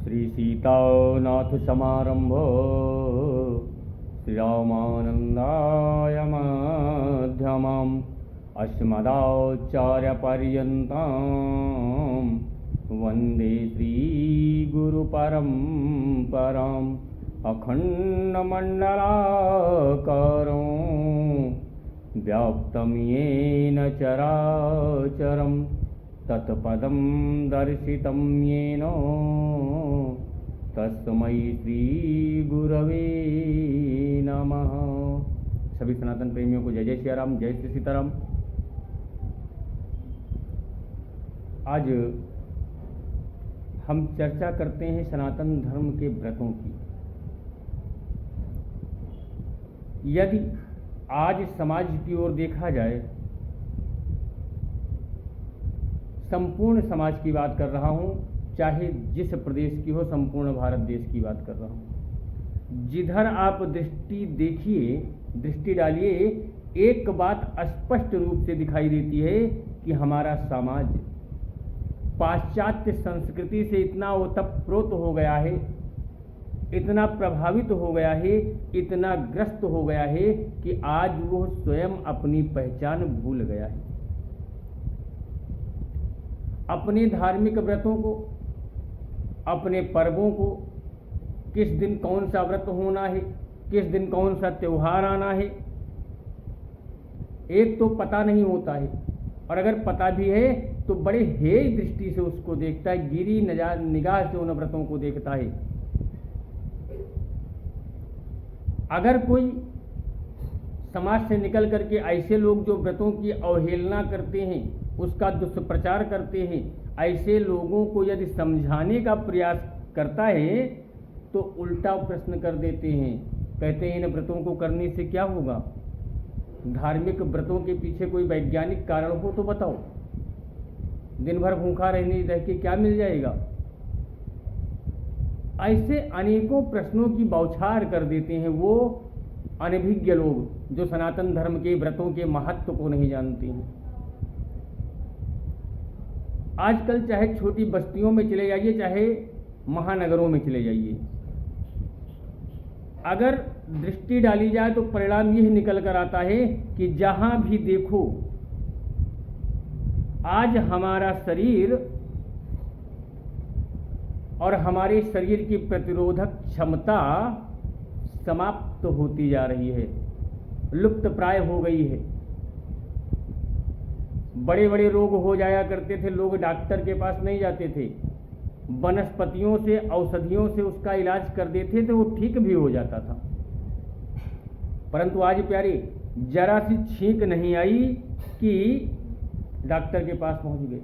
श्री सीतानाथ समारंभो श्रीरामानंदाय मध्यमाम् अस्मदाचार्यपर्यन्तां वन्दे श्रीगुरुपरम्पराम् अखण्डमण्डलाकारं व्याप्तं येन चराचरं तत्पदं दर्शितं येन तस्मै श्रीगुरवे नमः। सभी सनातन प्रेमियों को जय जय श्री राम, जय श्री सीताराम। आज हम चर्चा करते हैं सनातन धर्म के व्रतों की। यदि आज समाज की ओर देखा जाए, संपूर्ण समाज की बात कर रहा हूं, चाहे जिस प्रदेश की हो, संपूर्ण भारत देश की बात कर रहा हूं। जिधर आप दृष्टि देखिए, दृष्टि डालिए, एक बात स्पष्ट रूप से दिखाई देती है कि हमारा समाज पाश्चात्य संस्कृति से इतना ओतप्रोत हो गया है, इतना प्रभावित हो गया है, इतना ग्रस्त हो गया है कि आज वो स्वयं अपनी पहचान भूल गया है। अपने धार्मिक व्रतों को, अपने पर्वों को, किस दिन कौन सा व्रत होना है, किस दिन कौन सा त्योहार आना है, एक तो पता नहीं होता है, और अगर पता भी है तो बड़े हेय दृष्टि से उसको देखता है, गिरी निगाह से उन व्रतों को देखता है। अगर कोई समाज से निकल करके ऐसे लोग जो व्रतों की अवहेलना करते हैं, उसका दुष्प्रचार करते हैं, ऐसे लोगों को यदि समझाने का प्रयास करता है तो उल्टा प्रश्न कर देते हैं। कहते हैं इन व्रतों को करने से क्या होगा? धार्मिक व्रतों के पीछे कोई वैज्ञानिक कारण हो तो बताओ। दिन भर भूखा रह के क्या मिल जाएगा? ऐसे अनेकों प्रश्नों की बौछार कर देते हैं वो अनभिज्ञ लोग जो सनातन धर्म के व्रतों के महत्व को नहीं जानते हैं। आजकल चाहे छोटी बस्तियों में चले जाइए, चाहे महानगरों में चले जाइए, अगर दृष्टि डाली जाए तो परिणाम यह निकल कर आता है कि जहां भी देखो आज हमारा शरीर और हमारे शरीर की प्रतिरोधक क्षमता समाप्त होती जा रही है, लुप्त प्राय हो गई है। बड़े बड़े रोग हो जाया करते थे, लोग डॉक्टर के पास नहीं जाते थे, वनस्पतियों से, औषधियों से उसका इलाज कर देते थे, वो ठीक भी हो जाता था। परंतु आज प्यारे, जरा सी छींक नहीं आई कि डॉक्टर के पास पहुंच गए।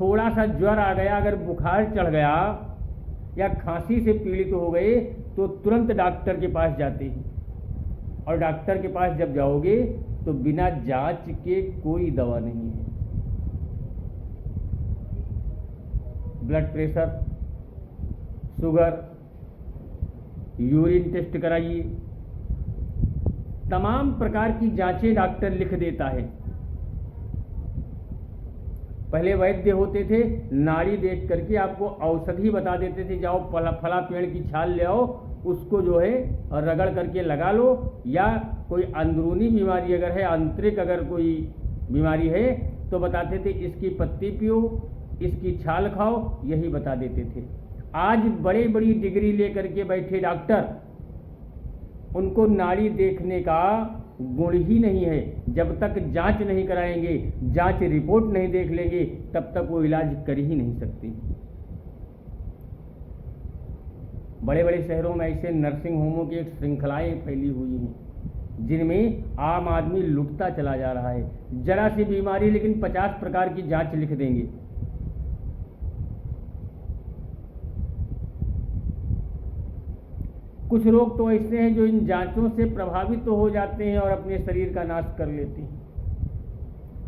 थोड़ा सा ज्वर आ गया, अगर बुखार चढ़ गया या खांसी से पीड़ित हो गए तो तुरंत डॉक्टर के पास जाते हैं, और डॉक्टर के पास जब जाओगे तो बिना जांच के कोई दवा नहीं है। Blood pressure, sugar, urine test कराइए, तमाम प्रकार की जांचें डॉक्टर लिख देता है। पहले वैद्य होते थे, नाड़ी देख करके आपको औषधि बता देते थे, जाओ फला पेड़ की छाल ले आओ, उसको जो है रगड़ करके लगा लो, या कोई अंदरूनी बीमारी अगर है, आंतरिक अगर कोई बीमारी है तो बताते थे इसकी पत्ती पियो, इसकी छाल खाओ, यही बता देते थे। आज बड़ी बड़ी डिग्री लेकर के बैठे डॉक्टर, उनको नाड़ी देखने का गुण ही नहीं है। जब तक जांच नहीं कराएंगे, जांच रिपोर्ट नहीं देख लेंगे, तब तक वो इलाज कर ही नहीं सकते। बड़े बड़े शहरों में ऐसे नर्सिंग होमों की एक श्रृंखलाएं फैली हुई हैं, जिनमें आम आदमी लुटता चला जा रहा है। जरा सी बीमारी लेकिन 50 प्रकार की जांच लिख देंगे। कुछ लोग तो ऐसे हैं जो इन जांचों से प्रभावित तो हो जाते हैं और अपने शरीर का नाश कर लेते हैं।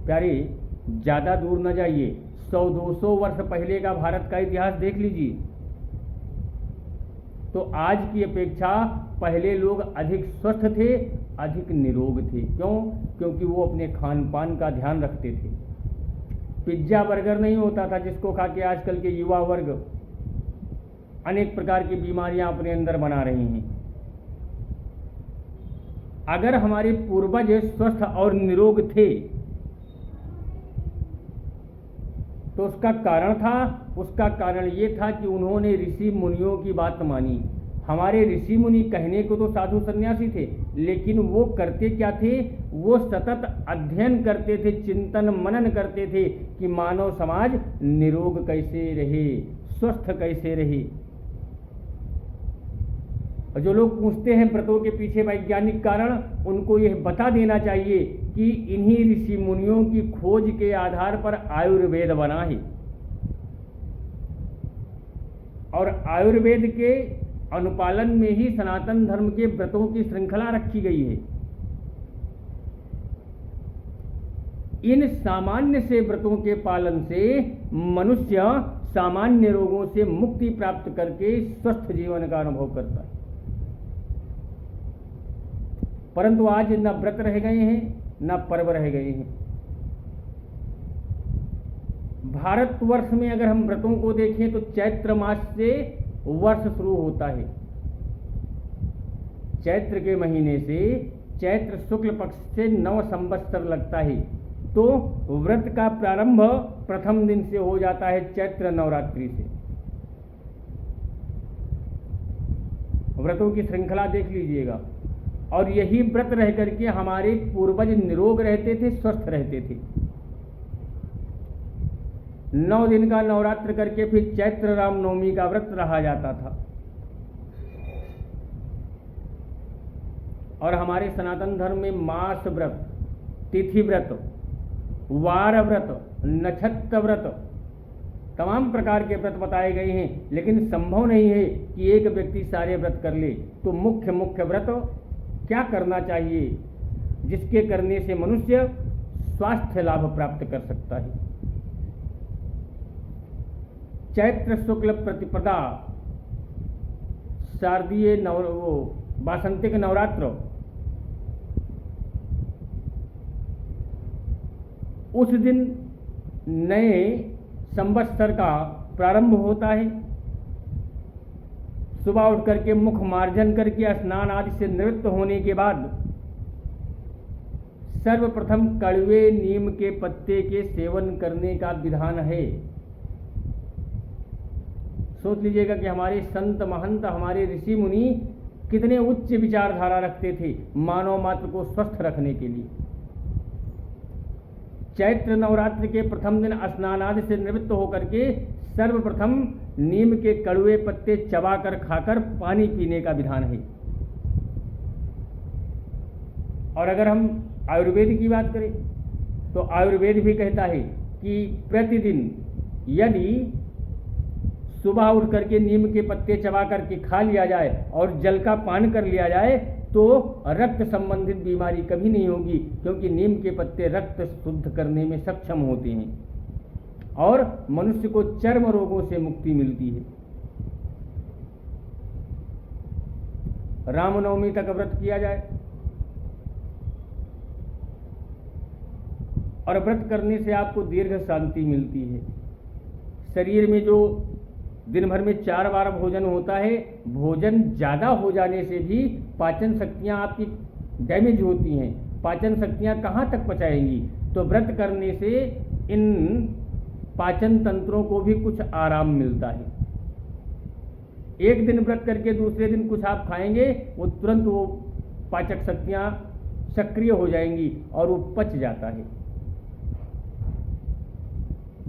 प्यारे, ज्यादा दूर न जाइए, 100-200 वर्ष पहले का भारत का इतिहास देख लीजिए, तो आज की अपेक्षा पहले लोग अधिक स्वस्थ थे, अधिक निरोग थे। क्यों? क्योंकि वो अपने खान पान का ध्यान रखते थे। पिज्जा बर्गर नहीं होता था जिसको खा के आजकल के युवा वर्ग अनेक प्रकार की बीमारियां अपने अंदर बना रही हैं। अगर हमारे पूर्वज स्वस्थ और निरोग थे तो उसका कारण ये था कि उन्होंने ऋषि मुनियों की बात मानी। हमारे ऋषि मुनि कहने को तो साधु सन्यासी थे, लेकिन वो करते क्या थे? वो सतत अध्ययन करते थे, चिंतन मनन करते थे कि मानव समाज निरोग कैसे रहे, स्वस्थ कैसे रहे। और जो लोग पूछते हैं व्रतों के पीछे वैज्ञानिक कारण, उनको यह बता देना चाहिए कि इन्हीं ऋषि मुनियों की खोज के आधार पर आयुर्वेद बना है और आयुर्वेद के अनुपालन में ही सनातन धर्म के व्रतों की श्रृंखला रखी गई है। इन सामान्य से व्रतों के पालन से मनुष्य सामान्य रोगों से मुक्ति प्राप्त करके स्वस्थ जीवन का अनुभव करता है। परंतु आज न व्रत रह गए हैं न पर्व रह गए हैं। भारतवर्ष में अगर हम व्रतों को देखें तो चैत्र मास से वर्ष शुरू होता है। चैत्र के महीने से चैत्र शुक्ल पक्ष से 9 संवत्सर लगता है, तो व्रत का प्रारंभ प्रथम दिन से हो जाता है चैत्र नवरात्रि से। व्रतों की श्रृंखला देख लीजिएगा। और यही व्रत रह करके हमारे पूर्वज निरोग रहते थे, स्वस्थ रहते थे। 9 दिन का नवरात्र करके फिर चैत्र रामनवमी का व्रत रहा जाता था। और हमारे सनातन धर्म में मास व्रत, तिथि व्रत, वार व्रत, नक्षत्र व्रत, तमाम प्रकार के व्रत बताए गए हैं। लेकिन संभव नहीं है कि एक व्यक्ति सारे व्रत कर ले। तो मुख्य व्रत क्या करना चाहिए जिसके करने से मनुष्य स्वास्थ्य लाभ प्राप्त कर सकता है? चैत्र शुक्ल प्रतिपदा शारदीय वासंतिक नवरात्र, उस दिन नए संवत्सर का प्रारंभ होता है। सुबह उठ करके मुख मार्जन करके स्नान आदि से निवृत्त होने के बाद सर्वप्रथम कड़वे नीम के पत्ते के सेवन करने का विधान है। सोच लीजिएगा कि हमारे संत महंत, हमारे ऋषि मुनि कितने उच्च विचारधारा रखते थे मानव मात्र को स्वस्थ रखने के लिए। चैत्र नवरात्र के प्रथम दिन स्नानादि से निवृत्त होकर के सर्वप्रथम नीम के कड़वे पत्ते चबाकर खाकर पानी पीने का विधान है। और अगर हम आयुर्वेद की बात करें तो आयुर्वेद भी कहता है कि प्रतिदिन यदि सुबह उठ करके नीम के पत्ते चबा करके खा लिया जाए और जल का पान कर लिया जाए तो रक्त संबंधित बीमारी कभी नहीं होगी, क्योंकि नीम के पत्ते रक्त शुद्ध करने में सक्षम होते हैं और मनुष्य को चर्म रोगों से मुक्ति मिलती है। रामनवमी तक व्रत किया जाए और व्रत करने से आपको दीर्घ शांति मिलती है। शरीर में जो दिन भर में 4 बार भोजन होता है, भोजन ज़्यादा हो जाने से भी पाचन शक्तियाँ आपकी डैमेज होती हैं। पाचन शक्तियाँ कहाँ तक पचाएंगी? तो व्रत करने से इन पाचन तंत्रों को भी कुछ आराम मिलता है। एक दिन व्रत करके दूसरे दिन कुछ आप खाएंगे, वो तुरंत वो पाचक शक्तियाँ सक्रिय हो जाएंगी और वो पच जाता है।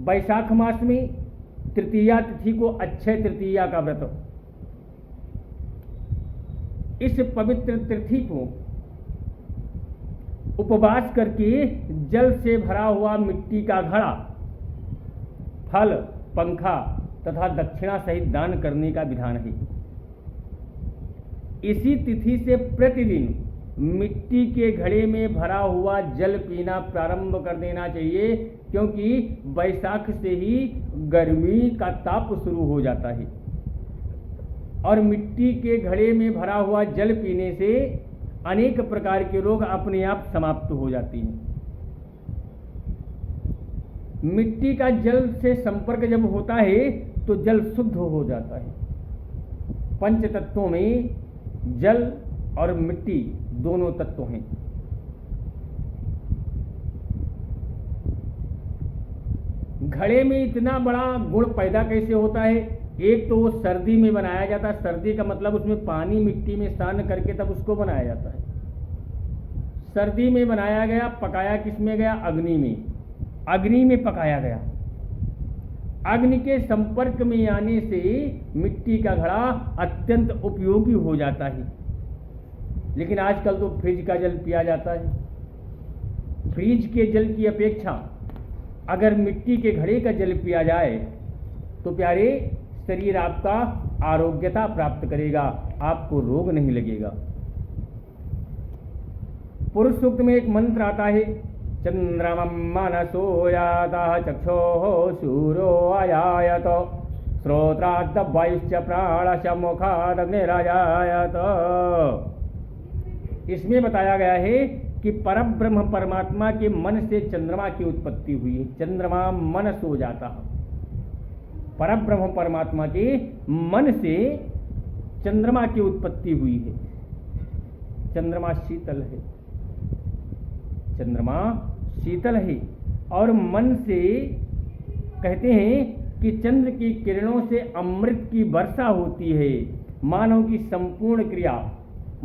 वैशाख मास में तृतीया तिथि को अक्षय तृतीया का व्रत, इस पवित्र तिथि को उपवास करके जल से भरा हुआ मिट्टी का घड़ा, फल, पंखा तथा दक्षिणा सहित दान करने का विधान है। इसी तिथि से प्रतिदिन मिट्टी के घड़े में भरा हुआ जल पीना प्रारंभ कर देना चाहिए, क्योंकि वैशाख से ही गर्मी का ताप शुरू हो जाता है और मिट्टी के घड़े में भरा हुआ जल पीने से अनेक प्रकार के रोग अपने आप समाप्त हो जाते हैं। मिट्टी का जल से संपर्क जब होता है तो जल शुद्ध हो जाता है पंच तत्वों में जल और मिट्टी दोनों तत्व हैं। घड़े में इतना बड़ा गुण पैदा कैसे होता है? एक तो वो सर्दी में बनाया जाता है। सर्दी का मतलब उसमें पानी मिट्टी में सान करके तब उसको बनाया जाता है। सर्दी में बनाया गया, पकाया किस में गया? अग्नि में। अग्नि में पकाया गया। अग्नि के संपर्क में आने से मिट्टी का घड़ा अत्यंत उपयोगी हो जाता है। लेकिन आजकल तो फ्रिज का जल पिया जाता है। फ्रिज के जल की अपेक्षा अगर मिट्टी के घड़े का जल पिया जाए तो प्यारे शरीर आपका आरोग्यता प्राप्त करेगा, आपको रोग नहीं लगेगा। पुरुष सूक्त में एक मंत्र आता है, चंद्रमं मनसो यातः चक्षोः सूर्यो अजायत श्रोत्राद् वायुश्च प्राणश्च मुखाद् अग्निरजायत। इसमें बताया गया है कि परब्रह्म परमात्मा के मन से चंद्रमा की उत्पत्ति हुई है। चंद्रमा मन सो जाता है। परब्रह्म परमात्मा के मन से चंद्रमा की उत्पत्ति हुई है। चंद्रमा शीतल है। चंद्रमा शीतल है और मन से कहते हैं कि चंद्र की किरणों से अमृत की वर्षा होती है। मानव की संपूर्ण क्रिया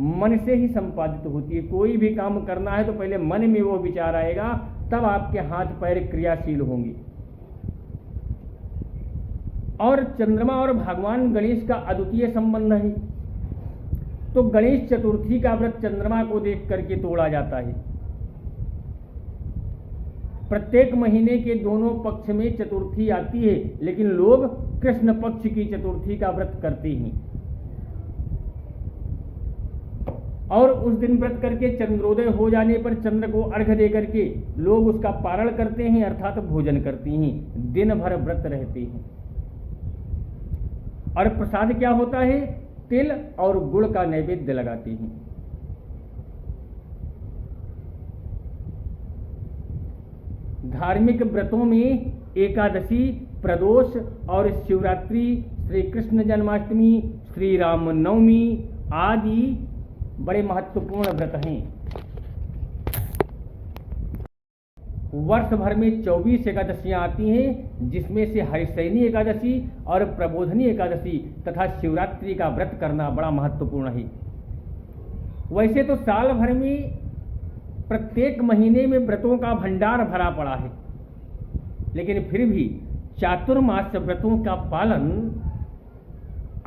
मन से ही संपादित होती है। कोई भी काम करना है तो पहले मन में वो विचार आएगा, तब आपके हाथ पैर क्रियाशील होंगे। और चंद्रमा और भगवान गणेश का अद्वितीय संबंध है। तो गणेश चतुर्थी का व्रत चंद्रमा को देख करके तोड़ा जाता है। प्रत्येक महीने के दोनों पक्ष में चतुर्थी आती है, लेकिन लोग कृष्ण पक्ष की चतुर्थी का व्रत करते हैं और उस दिन व्रत करके चंद्रोदय हो जाने पर चंद्र को अर्घ्य दे करके लोग उसका पारण करते हैं, अर्थात भोजन करते हैं। दिन भर व्रत रहते हैं। और प्रसाद क्या होता है? तिल और गुड़ का नैवेद्य लगाते हैं। धार्मिक व्रतों में एकादशी, प्रदोष और शिवरात्रि, श्री कृष्ण जन्माष्टमी, श्री राम नवमी आदि बड़े महत्वपूर्ण व्रत हैं। वर्ष भर में 24 एकादशियां आती हैं, जिसमें से हरिशयनी एकादशी और प्रबोधनी एकादशी तथा शिवरात्रि का व्रत करना बड़ा महत्वपूर्ण है। वैसे तो साल भर में प्रत्येक महीने में व्रतों का भंडार भरा पड़ा है, लेकिन फिर भी चातुर्मास व्रतों का पालन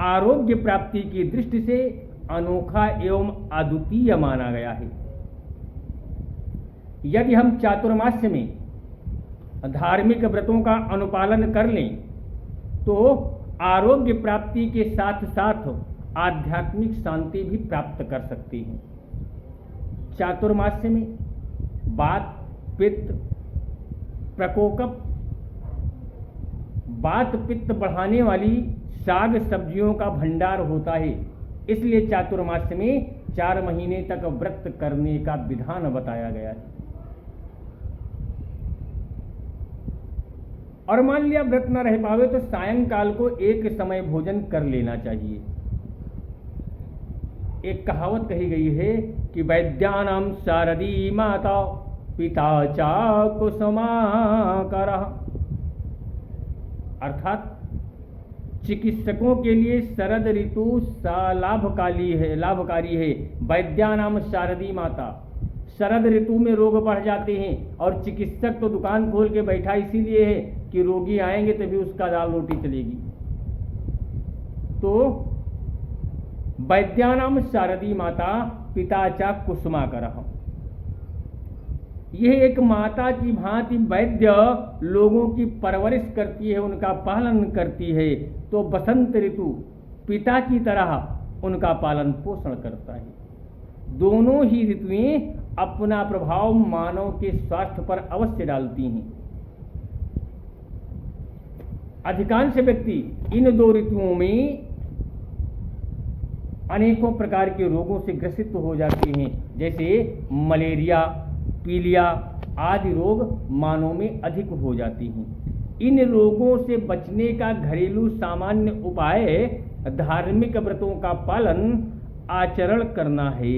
आरोग्य प्राप्ति की दृष्टि से अनोखा एवं अद्वितीय माना गया है। यदि हम चातुर्मास्य में धार्मिक व्रतों का अनुपालन कर लें तो आरोग्य प्राप्ति के साथ साथ आध्यात्मिक शांति भी प्राप्त कर सकते हैं। चातुर्मास्य में वात, पित्त, प्रकोप, वात पित्त बढ़ाने वाली साग सब्जियों का भंडार होता है। इसलिए चातुर्मास्य में 4 महीने तक व्रत करने का विधान बताया गया है। और मान लिया व्रत न रह पावे तो सायंकाल को एक समय भोजन कर लेना चाहिए। एक कहावत कही गई है कि वैद्यानां शारदी माता पिता चा कुसुमाकरः, अर्थात चिकित्सकों के लिए शरद ऋतु लाभकारी है। वैद्यानां शारदी माता, शरद ऋतु में रोग बढ़ जाते हैं और चिकित्सक तो दुकान खोल के बैठा इसीलिए है कि रोगी आएंगे तभी उसका दाल रोटी चलेगी। तो वैद्यानां शारदी माता पिता चा कुसुमाकरः, यह एक माता की भांति वैद्य लोगों की परवरिश करती है, उनका पालन करती है। तो बसंत ऋतु पिता की तरह उनका पालन पोषण करता है। दोनों ही ऋतुएं अपना प्रभाव मानव के स्वास्थ्य पर अवश्य डालती हैं। अधिकांश व्यक्ति इन 2 ऋतुओं में अनेकों प्रकार के रोगों से ग्रसित हो जाते हैं, जैसे मलेरिया, पीलिया आदि रोग मानव में अधिक हो जाती हैं। इन रोगों से बचने का घरेलू सामान्य उपाय धार्मिक व्रतों का पालन आचरण करना है।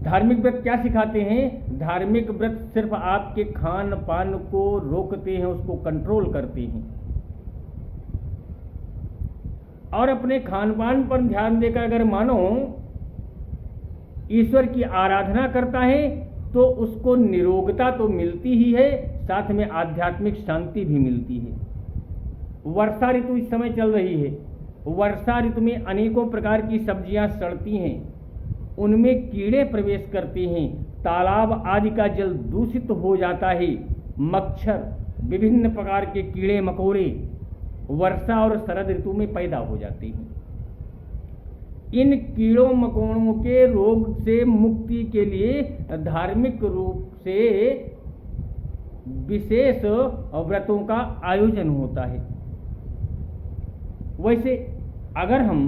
धार्मिक व्रत क्या सिखाते हैं? धार्मिक व्रत सिर्फ आपके खान पान को रोकते हैं, उसको कंट्रोल करते हैं, और अपने खान पान पर ध्यान देकर अगर मानो ईश्वर की आराधना करता है तो उसको निरोगता तो मिलती ही है, साथ में आध्यात्मिक शांति भी मिलती है। वर्षा ऋतु इस समय चल रही है। वर्षा ऋतु में अनेकों प्रकार की सब्जियां सड़ती हैं, उनमें कीड़े प्रवेश करते हैं, तालाब आदि का जल दूषित हो जाता है, मच्छर, विभिन्न प्रकार के कीड़े मकोड़े वर्षा और शरद ऋतु में पैदा हो जाते हैं। इन कीड़ों मकोड़ों के रोग से मुक्ति के लिए धार्मिक रूप से विशेष व्रतों का आयोजन होता है। वैसे अगर हम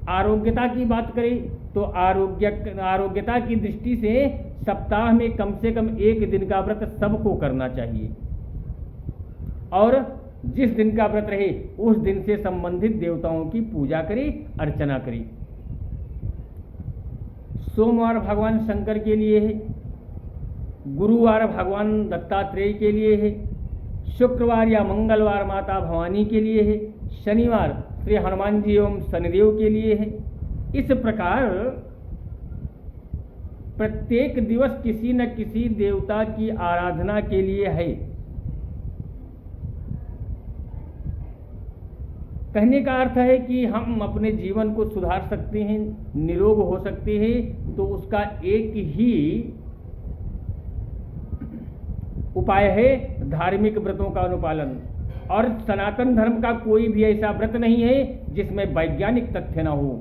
आरोग्यता की बात करें तो आरोग्यता की दृष्टि से सप्ताह में कम से कम एक दिन का व्रत सबको करना चाहिए, और जिस दिन का व्रत रहे उस दिन से संबंधित देवताओं की पूजा करें, अर्चना करें। सोमवार भगवान शंकर के लिए है, गुरुवार भगवान दत्तात्रेय के लिए है, शुक्रवार या मंगलवार माता भवानी के लिए है, शनिवार श्री हनुमान जी एवं शनिदेव के लिए है। इस प्रकार प्रत्येक दिवस किसी न किसी देवता की आराधना के लिए है। कहने का अर्थ है कि हम अपने जीवन को सुधार सकते हैं, निरोग हो सकते हैं, तो उसका एक ही उपाय है धार्मिक व्रतों का अनुपालन। और सनातन धर्म का कोई भी ऐसा व्रत नहीं है जिसमें वैज्ञानिक तथ्य न हो,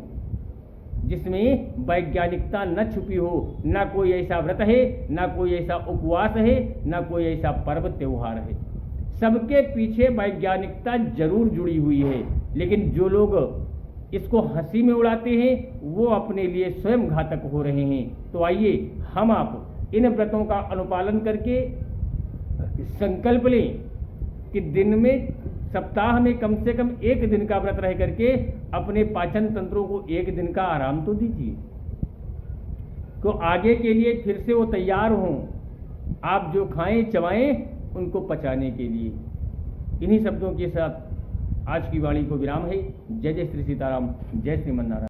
जिसमें वैज्ञानिकता न छुपी हो। ना कोई ऐसा व्रत है, ना कोई ऐसा उपवास है, ना कोई ऐसा पर्व त्योहार है। सबके पीछे वैज्ञानिकता जरूर जुड़ी हुई है, लेकिन जो लोग इसको हंसी में उड़ाते हैं वो अपने लिए स्वयं घातक हो रहे हैं। तो आइए हम आप इन व्रतों का अनुपालन करके संकल्प लें कि दिन में, सप्ताह में कम से कम एक दिन का व्रत रह करके अपने पाचन तंत्रों को एक दिन का आराम तो दीजिए, तो आगे के लिए फिर से वो तैयार हों, आप जो खाएं चबाएं उनको पचाने के लिए। इन्हीं शब्दों के साथ आज की वाणी को विराम है। जय जय श्री सीताराम, जय श्रीमन नारायण।